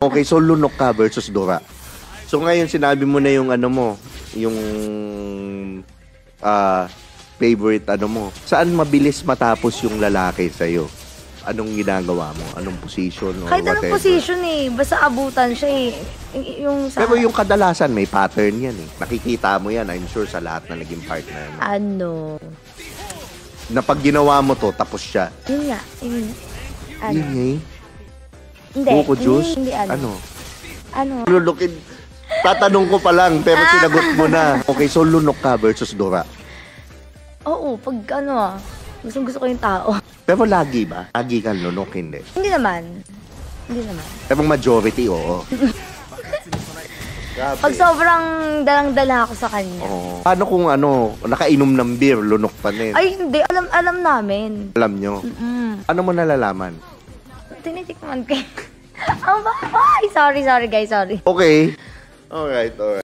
Okay, so lunok ka versus Dora. So ngayon sinabi mo na yung ano mo, yung favorite ano mo. Saan mabilis matapos yung lalaki sa'yo? Anong ginagawa mo? Anong position or Kahit whatever? anong position eh. Basta abutan siya eh. Yung sa... Pero yung kadalasan, may pattern yan eh. Nakikita mo yan, I'm sure, sa lahat na naging partner mo. Ano? Na pag ginawa mo to, tapos siya. Yun nga. Yun. Ano? Yun eh. Hindi. Buko juice? Hindi ano. Ano? Lulukin. Tatanong ko pa lang, pero sinagot mo na. Okay, so lunok ka versus Dora. Oo, pag ano gusto ko yung tao. Pero lagi ba? Lagi kang lunok, hindi. Hindi naman. Hindi naman. Pero majority, oo. Grabe. Pag sobrang dalang-dala ako sa kanya. Oo. Paano kung ano, nakainom ng beer, lunok pa din? Ay, hindi. Alam namin. Alam nyo? Ano mo nalalaman? Tinitikman ko. Ay, sorry guys, sorry. Okay. Alright.